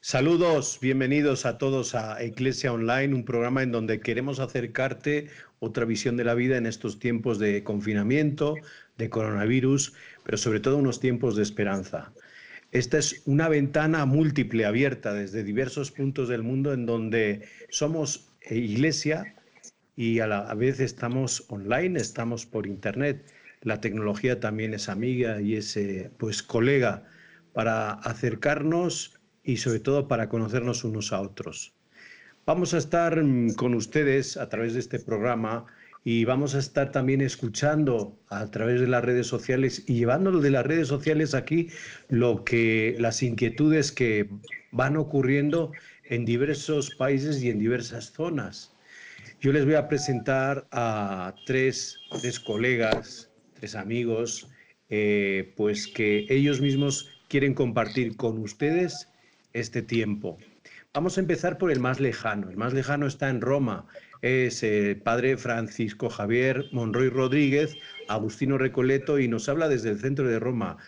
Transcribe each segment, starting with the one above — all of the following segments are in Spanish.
Saludos, bienvenidos a todos a Iglesia Online, un programa en donde queremos acercarte otra visión de la vida en estos tiempos de confinamiento, de coronavirus, pero sobre todo unos tiempos de esperanza. Esta es una ventana múltiple abierta desde diversos puntos del mundo en donde somos iglesia y a la vez estamos online, estamos por internet. La tecnología también es amiga y es pues colega para acercarnos y sobre todo para conocernos unos a otros. Vamos a estar con ustedes a través de este programa y vamos a estar también escuchando a través de las redes sociales y llevándolo de las redes sociales aquí las inquietudes que van ocurriendo en diversos países y en diversas zonas. Yo les voy a presentar a tres colegas, tres amigos, pues que ellos mismos quieren compartir con ustedes este tiempo. Vamos a empezar por el más lejano. El más lejano está en Roma. Es el padre Francisco Javier Monroy Rodríguez, Agustino Recoleto, y nos habla desde el centro de Roma.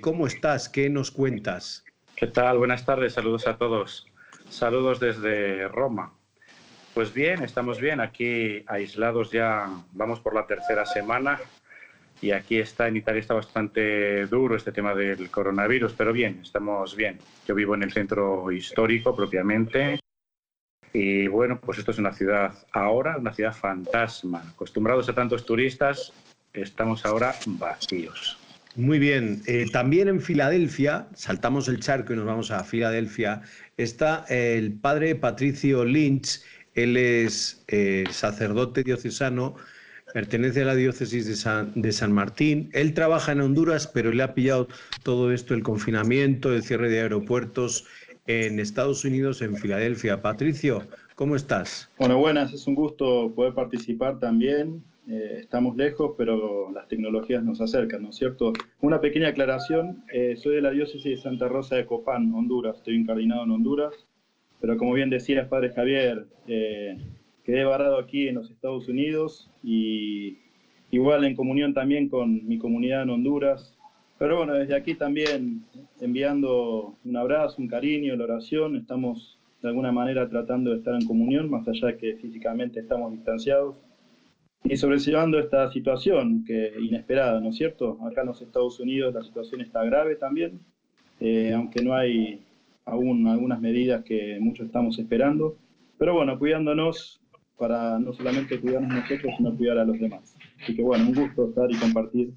¿Cómo estás? ¿Qué nos cuentas? ¿Qué tal? Buenas tardes, saludos a todos. Saludos desde Roma. Pues bien, estamos bien, aquí aislados ya, vamos por la tercera semana y aquí en Italia está bastante duro este tema del coronavirus, pero bien, estamos bien. Yo vivo en el centro histórico propiamente y bueno, pues esto es una ciudad fantasma. Acostumbrados a tantos turistas, estamos ahora vacíos. Muy bien, también en Filadelfia, saltamos el charco y nos vamos a Filadelfia, está el padre Patricio Lynch. Él es sacerdote diocesano, pertenece a la diócesis de San Martín. Él trabaja en Honduras, pero le ha pillado todo esto, el confinamiento, el cierre de aeropuertos en Estados Unidos, en Filadelfia. Patricio, ¿cómo estás? Bueno, buenas, es un gusto poder participar también. Estamos lejos, pero las tecnologías nos acercan, ¿no es cierto? Una pequeña aclaración, soy de la diócesis de Santa Rosa de Copán, Honduras, estoy incardinado en Honduras, pero como bien decías, padre Javier, quedé varado aquí en los Estados Unidos y igual en comunión también con mi comunidad en Honduras. Pero bueno, desde aquí también enviando un abrazo, un cariño, la oración, estamos de alguna manera tratando de estar en comunión, más allá de que físicamente estamos distanciados. Y sobrellevando esta situación que inesperada, ¿no es cierto? Acá en los Estados Unidos la situación está grave también, aunque no hay aún algunas medidas que muchos estamos esperando. Pero bueno, cuidándonos para no solamente cuidarnos nosotros, sino cuidar a los demás. Así que bueno, un gusto estar y compartir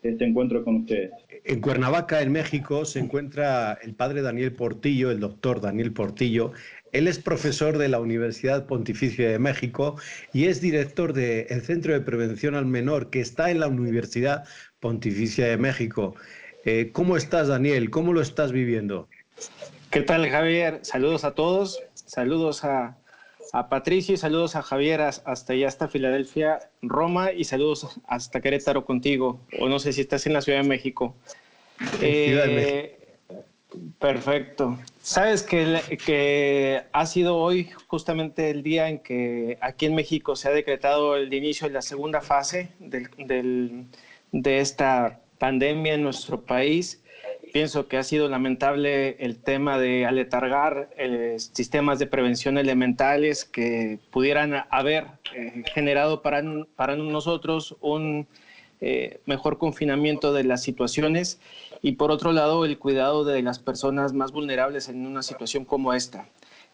este encuentro con ustedes. En Cuernavaca, en México, se encuentra el padre Daniel Portillo, el doctor Daniel Portillo. Él es profesor de la Universidad Pontificia de México y es director del Centro de Prevención al Menor, que está en la Universidad Pontificia de México. ¿Cómo estás, Daniel? ¿Cómo lo estás viviendo? ¿Qué tal, Javier? Saludos a todos, saludos a Patricio y saludos a Javier hasta allá, hasta Filadelfia, Roma, y saludos hasta Querétaro contigo, o no sé si estás en la Ciudad de México. Ciudad de México. Perfecto. Sabes que ha sido hoy justamente el día en que aquí en México se ha decretado el inicio de la segunda fase de esta pandemia en nuestro país. Pienso que ha sido lamentable el tema de aletargar sistemas de prevención elementales que pudieran haber generado para nosotros un mejor confinamiento de las situaciones y por otro lado el cuidado de las personas más vulnerables en una situación como esta.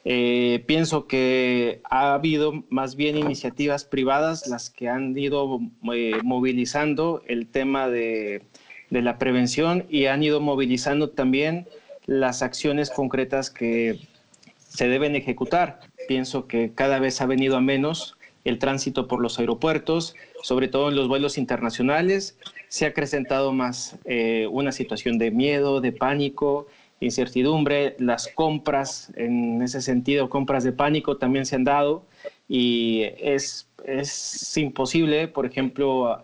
Pienso que ha habido más bien iniciativas privadas las que han ido movilizando el tema de la prevención y han ido movilizando también las acciones concretas que se deben ejecutar. Pienso que cada vez ha venido a menos el tránsito por los aeropuertos, sobre todo en los vuelos internacionales. Se ha acrecentado más una situación de miedo, de pánico, incertidumbre. Las compras, en ese sentido, compras de pánico también se han dado y es imposible. Por ejemplo,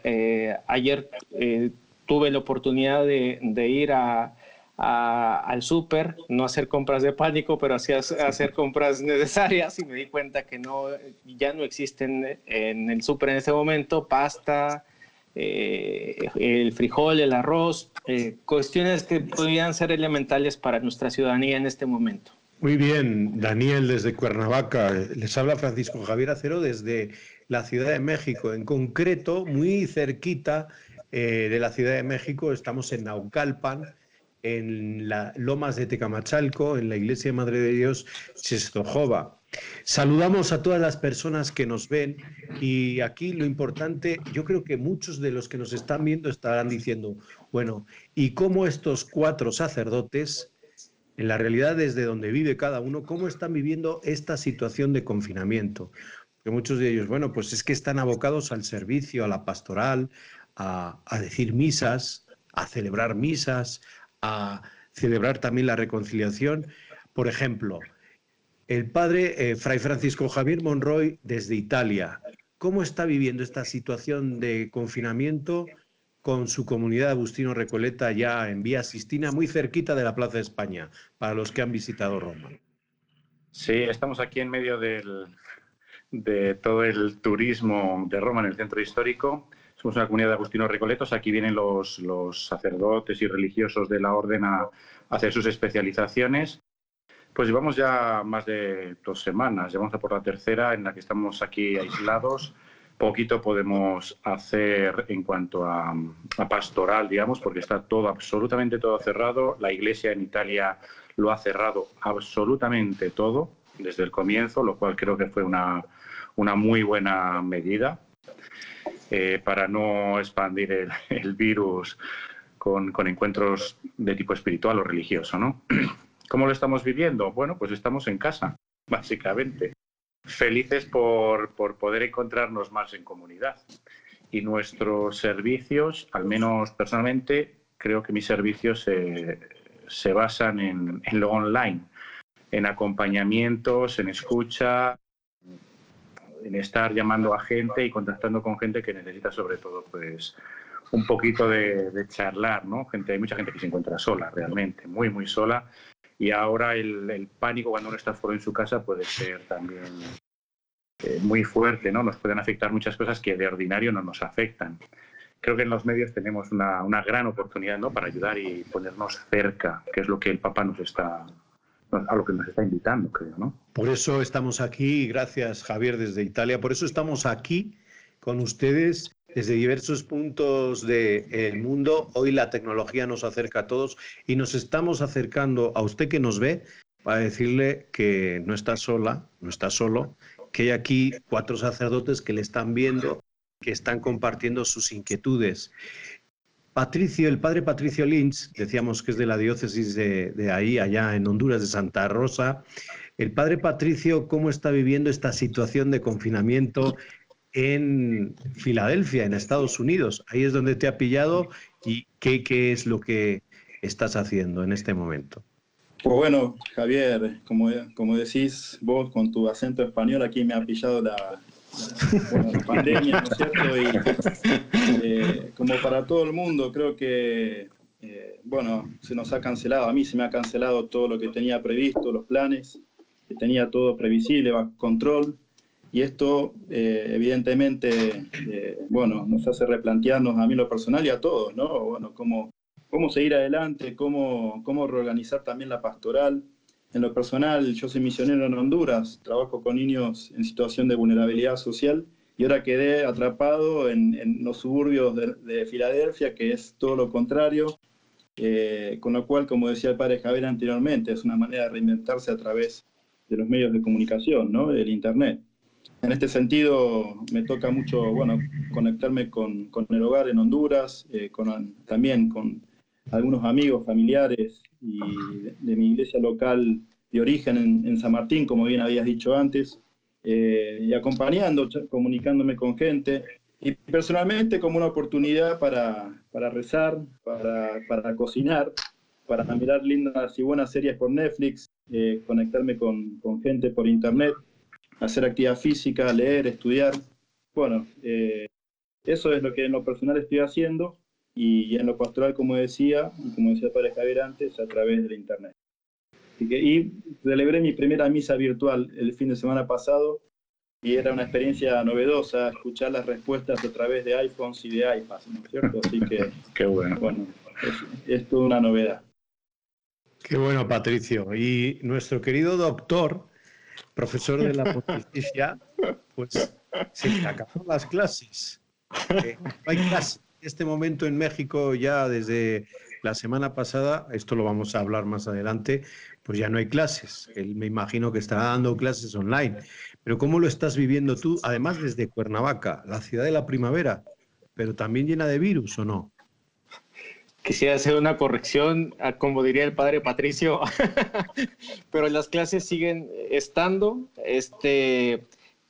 ayer tuve la oportunidad de ir al súper, no hacer compras de pánico, pero sí hacer compras necesarias y me di cuenta que ya no existen en el súper en este momento pasta, el frijol, el arroz, cuestiones que podrían ser elementales para nuestra ciudadanía en este momento. Muy bien, Daniel desde Cuernavaca. Les habla Francisco Javier Acero desde la Ciudad de México. En concreto, muy cerquita de la Ciudad de México, estamos en Naucalpan, en las Lomas de Tecamachalco, en la Iglesia Madre de Dios Czestochowa. Saludamos a todas las personas que nos ven y aquí lo importante, yo creo que muchos de los que nos están viendo estarán diciendo, bueno, ¿y cómo estos 4 sacerdotes, en la realidad desde donde vive cada uno, cómo están viviendo esta situación de confinamiento? Porque muchos de ellos, bueno, pues es que están abocados al servicio, a la pastoral, a decir misas, a celebrar misas, a celebrar también la reconciliación. Por ejemplo, el padre Fray Francisco Javier Monroy desde Italia. ¿Cómo está viviendo esta situación de confinamiento con su comunidad Agustino Recoleta ya en Vía Sistina, muy cerquita de la Plaza de España, para los que han visitado Roma? Sí, estamos aquí en medio de todo el turismo de Roma en el centro histórico. Somos una comunidad de agustinos recoletos. Aquí vienen los sacerdotes y religiosos de la orden a hacer sus especializaciones. Pues llevamos ya más de 2 semanas, llevamos a por la tercera en la que estamos aquí aislados. Poquito podemos hacer en cuanto a pastoral, digamos, porque está todo, absolutamente todo cerrado. La iglesia en Italia lo ha cerrado absolutamente todo desde el comienzo, lo cual creo que fue una muy buena medida para no expandir el virus con encuentros de tipo espiritual o religioso, ¿no? ¿Cómo lo estamos viviendo? Bueno, pues estamos en casa, básicamente. Felices por poder encontrarnos más en comunidad. Y nuestros servicios, al menos personalmente, creo que mis servicios se basan en lo online, en acompañamientos, en escucha, en estar llamando a gente y contactando con gente que necesita sobre todo pues un poquito de charlar, ¿no? Hay mucha gente que se encuentra sola realmente, muy, muy sola. Y ahora el pánico cuando uno está fuera en su casa puede ser también muy fuerte, ¿no? Nos pueden afectar muchas cosas que de ordinario no nos afectan. Creo que en los medios tenemos una gran oportunidad, ¿no? Para ayudar y ponernos cerca, que es lo que el Papa a lo que nos está invitando, creo, ¿no? Por eso estamos aquí, gracias Javier desde Italia, por eso estamos aquí con ustedes desde diversos puntos del mundo. Hoy la tecnología nos acerca a todos y nos estamos acercando a usted que nos ve para decirle que no está sola, no está solo, que hay aquí 4 sacerdotes que le están viendo, que están compartiendo sus inquietudes. Patricio, el padre Patricio Lynch, decíamos que es de la diócesis de ahí, allá en Honduras, de Santa Rosa. El padre Patricio, ¿cómo está viviendo esta situación de confinamiento en Filadelfia, en Estados Unidos? Ahí es donde te ha pillado y ¿qué es lo que estás haciendo en este momento? Pues bueno, Javier, como decís vos con tu acento español, aquí me ha pillado la pandemia, ¿no es cierto? Y como para todo el mundo, creo que, se nos ha cancelado, a mí se me ha cancelado todo lo que tenía previsto, los planes, que tenía todo previsible, bajo control. Y esto, evidentemente, nos hace replantearnos a mí lo personal y a todos, ¿no? Bueno, cómo seguir adelante, cómo reorganizar también la pastoral. En lo personal, yo soy misionero en Honduras, trabajo con niños en situación de vulnerabilidad social y ahora quedé atrapado en los suburbios de Filadelfia, que es todo lo contrario, con lo cual, como decía el padre Javier anteriormente, es una manera de reinventarse a través de los medios de comunicación, ¿no? El Internet. En este sentido, me toca mucho, conectarme con el hogar en Honduras, también con algunos amigos, familiares y de mi iglesia local de origen en San Martín, como bien habías dicho antes, y acompañando, comunicándome con gente, y personalmente como una oportunidad para rezar, para cocinar, para mirar lindas y buenas series por Netflix, conectarme con gente por internet, hacer actividad física, leer, estudiar. Bueno, eso es lo que en lo personal estoy haciendo. Y en lo pastoral, como decía el padre Javier antes, a través del internet. Y celebré mi primera misa virtual el fin de semana pasado, y era una experiencia novedosa escuchar las respuestas a través de iPhones y de iPads, ¿no es cierto? Así que, Qué bueno. bueno, es toda una novedad. Qué bueno, Patricio. Y nuestro querido doctor, profesor de la Pontificia, pues se le acabaron las clases. No hay clases. En este momento en México ya desde la semana pasada, esto lo vamos a hablar más adelante, pues ya no hay clases. Él me imagino que estará dando clases online. Pero ¿cómo lo estás viviendo tú? Además desde Cuernavaca, la ciudad de la primavera, pero también llena de virus, ¿o no? Quisiera hacer una corrección, como diría el padre Patricio, pero las clases siguen estando.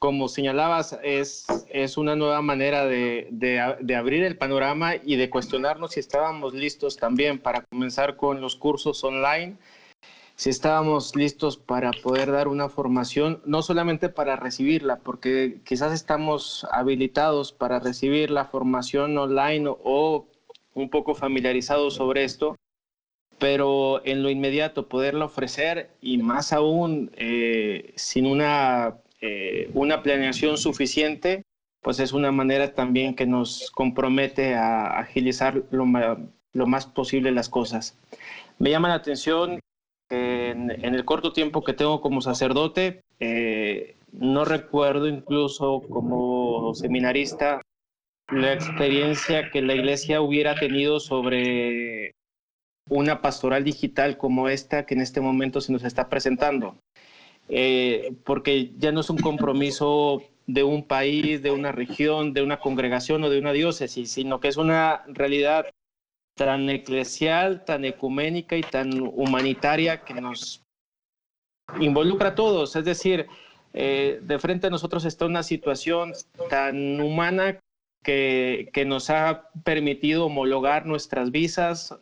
Como señalabas, es una nueva manera de abrir el panorama y de cuestionarnos si estábamos listos también para comenzar con los cursos online, si estábamos listos para poder dar una formación, no solamente para recibirla, porque quizás estamos habilitados para recibir la formación online o un poco familiarizados sobre esto, pero en lo inmediato poderla ofrecer y más aún sin una planeación suficiente, pues es una manera también que nos compromete a agilizar lo más posible las cosas. Me llama la atención que en el corto tiempo que tengo como sacerdote, no recuerdo incluso como seminarista la experiencia que la iglesia hubiera tenido sobre una pastoral digital como esta que en este momento se nos está presentando. Porque ya no es un compromiso de un país, de una región, de una congregación o de una diócesis, sino que es una realidad tan eclesial, tan ecuménica y tan humanitaria que nos involucra a todos. Es decir, de frente a nosotros está una situación tan humana que nos ha permitido homologar nuestras visas,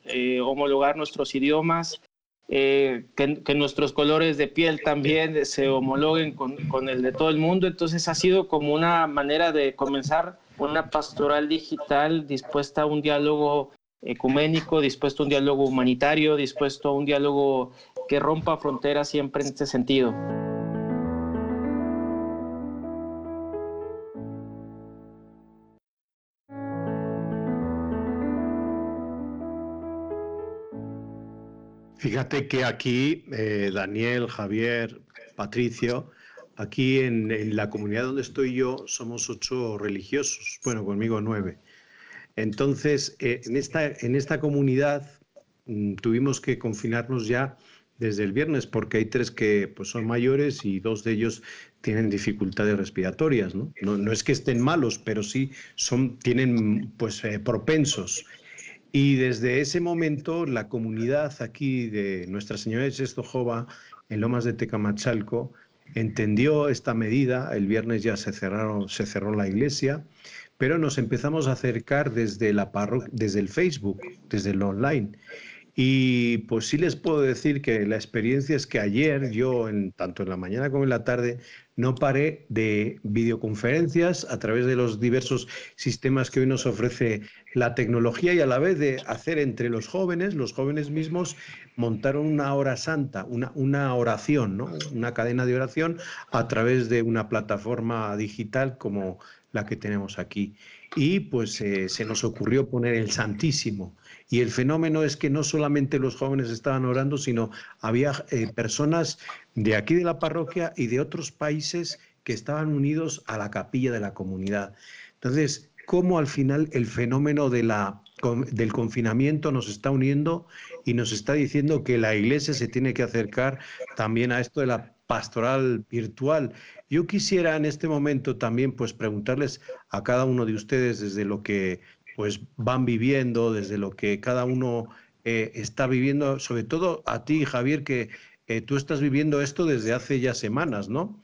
homologar nuestros idiomas, que nuestros colores de piel también se homologuen con el de todo el mundo. Entonces ha sido como una manera de comenzar una pastoral digital dispuesta a un diálogo ecuménico, dispuesto a un diálogo humanitario, dispuesto a un diálogo que rompa fronteras siempre en este sentido. Fíjate que aquí, Daniel, Javier, Patricio, aquí en la comunidad donde estoy yo somos 8 religiosos, bueno, conmigo 9. Entonces, en esta comunidad tuvimos que confinarnos ya desde el viernes porque hay 3 que pues, son mayores y 2 de ellos tienen dificultades respiratorias, ¿no? No es que estén malos, pero sí tienen pues, propensos. Y desde ese momento la comunidad aquí de Nuestra Señora de Czestochowa, en Lomas de Tecamachalco, entendió esta medida. El viernes ya se cerró la iglesia, pero nos empezamos a acercar desde el Facebook, desde el online. Y pues sí les puedo decir que la experiencia es que ayer yo, tanto en la mañana como en la tarde, no paré de videoconferencias a través de los diversos sistemas que hoy nos ofrece la tecnología y a la vez de hacer entre los jóvenes mismos montaron una hora santa, una oración, ¿no? Una cadena de oración a través de una plataforma digital como la que tenemos aquí. Y pues se nos ocurrió poner el Santísimo. Y el fenómeno es que no solamente los jóvenes estaban orando, sino había personas de aquí de la parroquia y de otros países que estaban unidos a la capilla de la comunidad. Entonces, cómo al final el fenómeno del confinamiento nos está uniendo y nos está diciendo que la Iglesia se tiene que acercar también a esto de la pastoral virtual. Yo quisiera en este momento también pues preguntarles a cada uno de ustedes desde lo que pues van viviendo, desde lo que cada uno está viviendo, sobre todo a ti, Javier, que tú estás viviendo esto desde hace ya semanas, ¿no?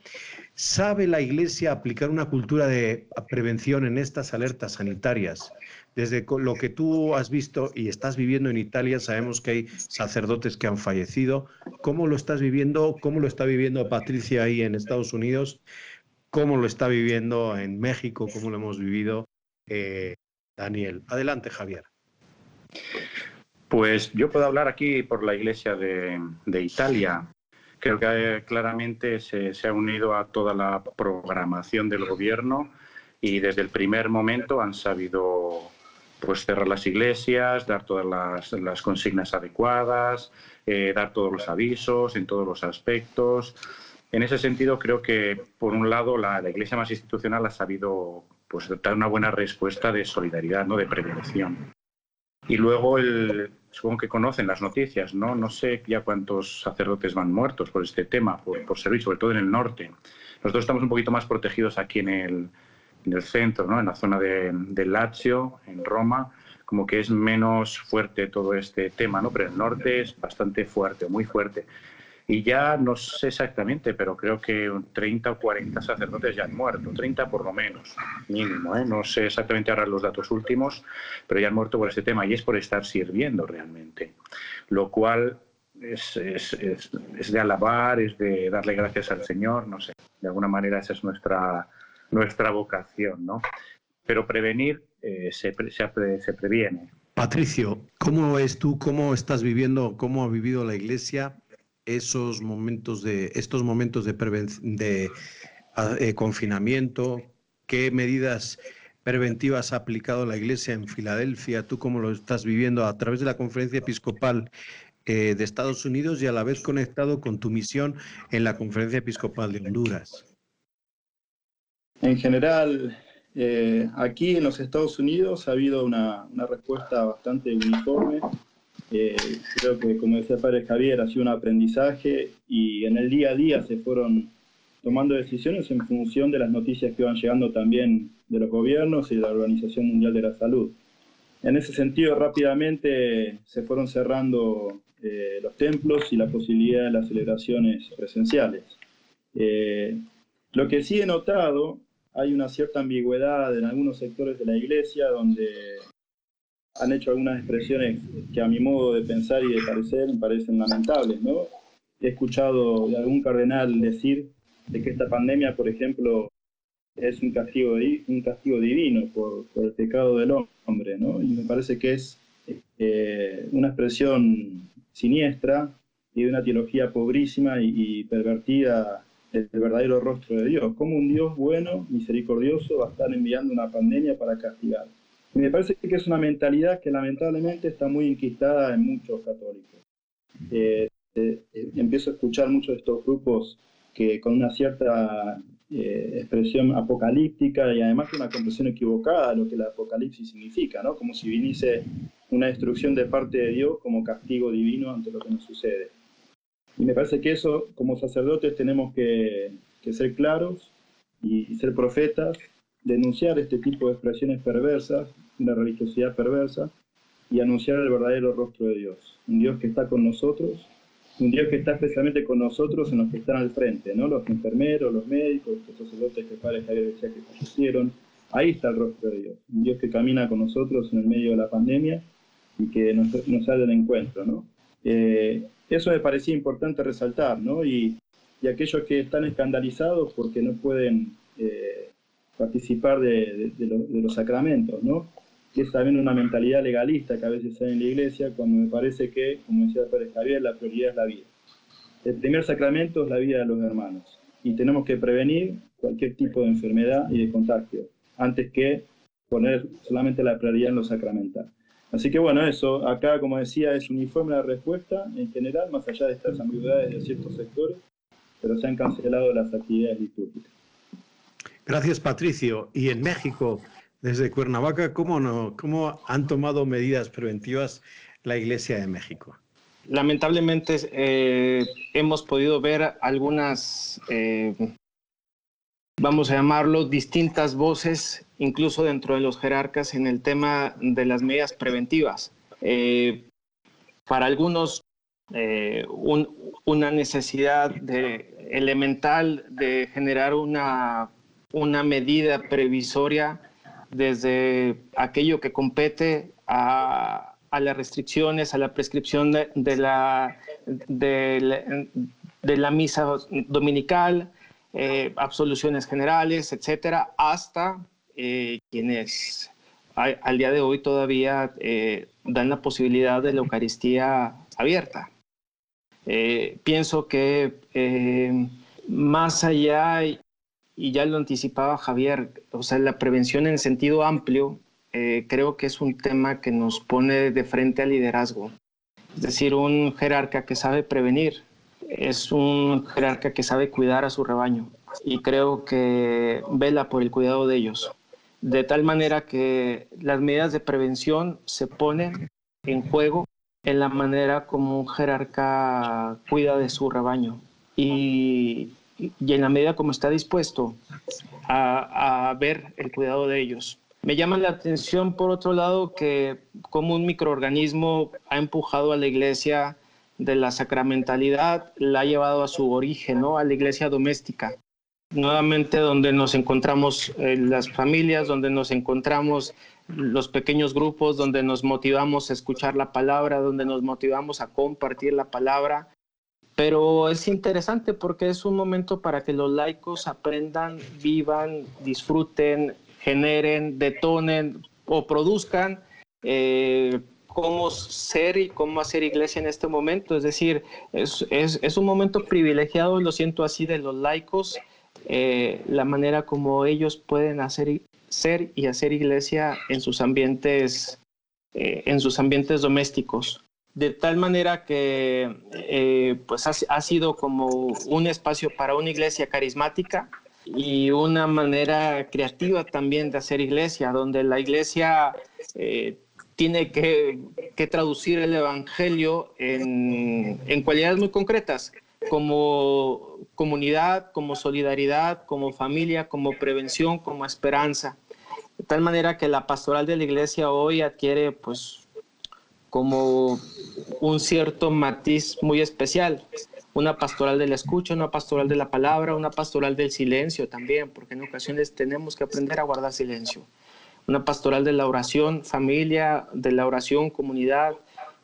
¿Sabe la Iglesia aplicar una cultura de prevención en estas alertas sanitarias? Desde lo que tú has visto y estás viviendo en Italia, sabemos que hay sacerdotes que han fallecido. ¿Cómo lo estás viviendo? ¿Cómo lo está viviendo Patricia ahí en Estados Unidos? ¿Cómo lo está viviendo en México? ¿Cómo lo hemos vivido Daniel? Adelante, Javier. Pues yo puedo hablar aquí por la Iglesia de Italia. Creo que claramente se ha unido a toda la programación del gobierno y desde el primer momento han sabido pues cerrar las iglesias, dar todas las consignas adecuadas, dar todos los avisos en todos los aspectos. En ese sentido, creo que, por un lado, la Iglesia más institucional ha sabido pues, dar una buena respuesta de solidaridad, ¿no?, de prevención. Y luego, supongo que conocen las noticias, ¿no? No sé ya cuántos sacerdotes van muertos por este tema, por servir, sobre todo en el norte. Nosotros estamos un poquito más protegidos aquí en el centro, ¿no?, en la zona de Lazio, en Roma, como que es menos fuerte todo este tema, ¿no? Pero el norte es bastante fuerte, muy fuerte. Y ya no sé exactamente, pero creo que 30 o 40 sacerdotes ya han muerto, 30 por lo menos, mínimo, ¿eh? No sé exactamente ahora los datos últimos, pero ya han muerto por este tema y es por estar sirviendo realmente. Lo cual es de alabar, es de darle gracias al Señor, no sé, de alguna manera esa es nuestra vocación, ¿no? Pero prevenir se previene. Patricio, ¿cómo ves tú, cómo estás viviendo, cómo ha vivido la Iglesia estos momentos de confinamiento? ¿Qué medidas preventivas ha aplicado la Iglesia en Filadelfia? ¿Tú cómo lo estás viviendo a través de la Conferencia Episcopal de Estados Unidos y a la vez conectado con tu misión en la Conferencia Episcopal de Honduras? En general, aquí en los Estados Unidos ha habido una respuesta bastante uniforme. Creo que, como decía el padre Javier, ha sido un aprendizaje y en el día a día se fueron tomando decisiones en función de las noticias que iban llegando también de los gobiernos y de la Organización Mundial de la Salud. En ese sentido, rápidamente se fueron cerrando los templos y la posibilidad de las celebraciones presenciales. Lo que sí he notado, hay una cierta ambigüedad en algunos sectores de la Iglesia donde han hecho algunas expresiones que a mi modo de pensar y de parecer me parecen lamentables, ¿no? He escuchado de algún cardenal decir de que esta pandemia, por ejemplo, es un castigo divino por el pecado del hombre, ¿no? Y me parece que es una expresión siniestra y de una teología pobrísima y pervertida del verdadero rostro de Dios. Como un Dios bueno, misericordioso, va a estar enviando una pandemia para castigar. Y me parece que es una mentalidad que lamentablemente está muy enquistada en muchos católicos. Empiezo a escuchar muchos de estos grupos que con una cierta expresión apocalíptica y además con una comprensión equivocada de lo que el apocalipsis significa, ¿no? Como si viniese una destrucción de parte de Dios como castigo divino ante lo que nos sucede. Y me parece que eso, como sacerdotes, tenemos que ser claros y ser profetas, denunciar este tipo de expresiones perversas, una religiosidad perversa, y anunciar el verdadero rostro de Dios. Un Dios que está con nosotros, un Dios que está especialmente con nosotros en los que están al frente, ¿no? Los enfermeros, los médicos, los sacerdotes que el padre Javier decía que fallecieron. Ahí está el rostro de Dios. Un Dios que camina con nosotros en el medio de la pandemia y que nos sale al encuentro, ¿no? Eso me parecía importante resaltar, ¿no? Y aquellos que están escandalizados porque no pueden participar de los sacramentos, ¿no? Que es también una mentalidad legalista que a veces hay en la Iglesia, cuando me parece que, como decía el padre Javier, la prioridad es la vida. El primer sacramento es la vida de los hermanos y tenemos que prevenir cualquier tipo de enfermedad y de contagio antes que poner solamente la prioridad en lo sacramental. Así que bueno, eso, acá como decía, es uniforme la respuesta en general, más allá de estas ambigüedades de ciertos sectores, pero se han cancelado las actividades litúrgicas. Gracias, Patricio. Y en México, desde Cuernavaca, ¿cómo han tomado medidas preventivas la Iglesia de México? Lamentablemente hemos podido ver algunas, vamos a llamarlo, distintas voces, incluso dentro de los jerarcas, en el tema de las medidas preventivas. Para algunos, una necesidad elemental de generar una medida previsoria desde aquello que compete a las restricciones, a la prescripción de la misa dominical, absoluciones generales, etcétera, hasta quienes al día de hoy todavía dan la posibilidad de la Eucaristía abierta. Pienso que más allá, y ya lo anticipaba Javier, o sea, la prevención en sentido amplio, creo que es un tema que nos pone de frente al liderazgo. Es decir, un jerarca que sabe prevenir es un jerarca que sabe cuidar a su rebaño y creo que vela por el cuidado de ellos. De tal manera que las medidas de prevención se ponen en juego en la manera como un jerarca cuida de su rebaño y en la medida como está dispuesto a ver el cuidado de ellos. Me llama la atención, por otro lado, que como un microorganismo ha empujado a la iglesia de la sacramentalidad, la ha llevado a su origen, ¿no? A la iglesia doméstica. Nuevamente donde nos encontramos las familias, donde nos encontramos los pequeños grupos, donde nos motivamos a escuchar la palabra, donde nos motivamos a compartir la palabra. Pero es interesante porque es un momento para que los laicos aprendan, vivan, disfruten, generen, detonen o produzcan cómo ser y cómo hacer iglesia en este momento. Es decir, es un momento privilegiado, lo siento así, de los laicos, la manera como ellos pueden ser y hacer iglesia en sus ambientes domésticos. De tal manera que pues ha sido como un espacio para una iglesia carismática y una manera creativa también de hacer iglesia, donde la iglesia tiene que traducir el evangelio en cualidades muy concretas, como comunidad, como solidaridad, como familia, como prevención, como esperanza. De tal manera que la pastoral de la iglesia hoy adquiere pues como un cierto matiz muy especial, una pastoral de la escucha, una pastoral de la palabra, una pastoral del silencio también, porque en ocasiones tenemos que aprender a guardar silencio, una pastoral de la oración familia, de la oración comunidad,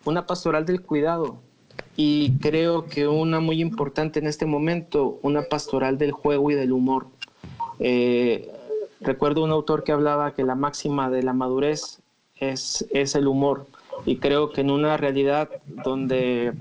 una pastoral del cuidado y creo que una muy importante en este momento, una pastoral del juego y del humor. Recuerdo un autor que hablaba que la máxima de la madurez es el humor. Y creo que en una realidad donde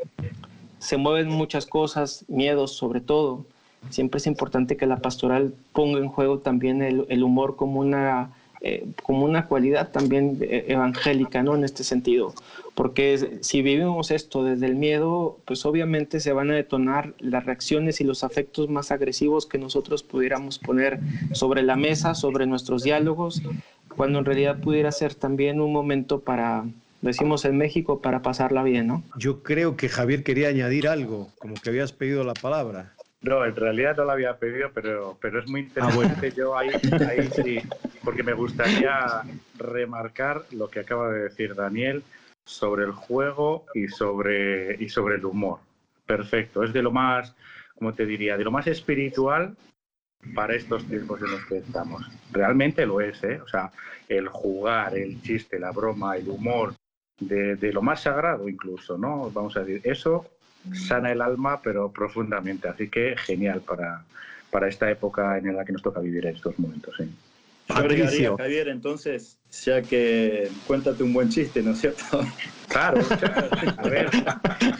se mueven muchas cosas, miedos sobre todo, siempre es importante que la pastoral ponga en juego también el humor como una cualidad también evangélica, ¿no? En este sentido. Porque si vivimos esto desde el miedo, pues obviamente se van a detonar las reacciones y los afectos más agresivos que nosotros pudiéramos poner sobre la mesa, sobre nuestros diálogos, cuando en realidad pudiera ser también un momento para, decimos en México, para pasarla bien, ¿no? Yo creo que Javier quería añadir algo, como que habías pedido la palabra. No, en realidad no la había pedido, pero es muy interesante. Bueno. Yo ahí sí, porque me gustaría remarcar lo que acaba de decir Daniel sobre el juego y sobre el humor. Perfecto, es de lo más, como te diría, de lo más espiritual para estos tiempos en los que estamos. Realmente lo es, ¿eh? O sea, el jugar, el chiste, la broma, el humor, de lo más sagrado incluso, ¿no? Vamos a decir, eso sana el alma, pero profundamente. Así que genial para esta época en la que nos toca vivir en estos momentos, ¿sí? Yo agregaría, Javier, entonces, ya que cuéntate un buen chiste, ¿no es cierto? Claro, a ver.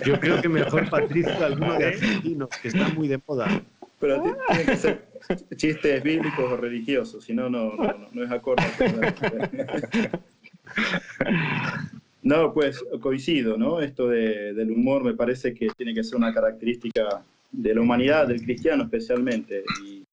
Yo creo que mejor, Patricio, alguno de argentinos, que está muy de moda. Pero tienen que ser chistes bíblicos o religiosos, si no, no es acorde. No, pues coincido, ¿no? Esto del humor me parece que tiene que ser una característica de la humanidad, del cristiano especialmente. Y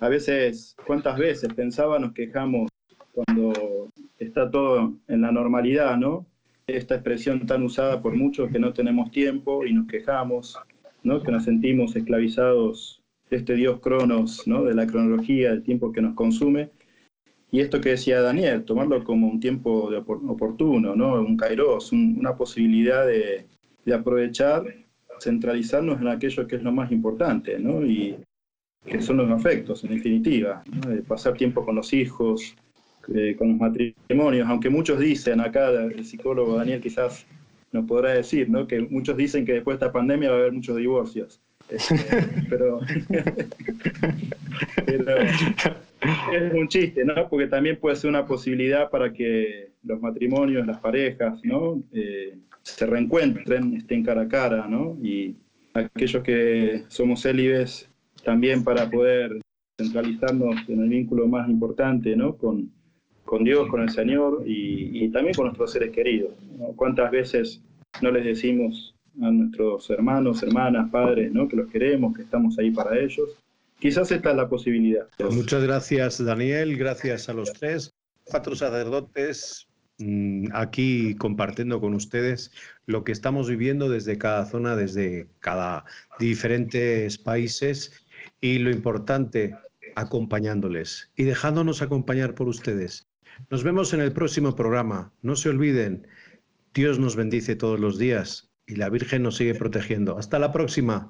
a veces, ¿cuántas veces nos quejamos cuando está todo en la normalidad, ¿no? Esta expresión tan usada por muchos que no tenemos tiempo y nos quejamos, ¿no? Que nos sentimos esclavizados de este dios Cronos, ¿no? De la cronología, del tiempo que nos consume. Y esto que decía Daniel, tomarlo como un tiempo oportuno, ¿no? Un kairos, una posibilidad de aprovechar, centralizarnos en aquello que es lo más importante, ¿no? Y que son los afectos, en definitiva, ¿no? De pasar tiempo con los hijos, con los matrimonios, aunque muchos dicen, acá el psicólogo Daniel quizás nos podrá decir, ¿no? Que muchos dicen que después de esta pandemia va a haber muchos divorcios. Pero es un chiste, ¿no? Porque también puede ser una posibilidad para que los matrimonios, las parejas, ¿no? Se reencuentren, estén cara a cara, ¿no? Y aquellos que somos célibes, también para poder centralizarnos en el vínculo más importante, ¿no? Con Dios, con el Señor y también con nuestros seres queridos, ¿no? ¿Cuántas veces no les decimos a nuestros hermanos, hermanas, padres, ¿no? Que los queremos, que estamos ahí para ellos? Quizás esta es la posibilidad. Muchas gracias, Daniel. Gracias a los 4 sacerdotes aquí compartiendo con ustedes lo que estamos viviendo desde cada zona, desde cada diferentes países y lo importante, acompañándoles y dejándonos acompañar por ustedes. Nos vemos en el próximo programa. No se olviden, Dios nos bendice todos los días y la Virgen nos sigue protegiendo. Hasta la próxima.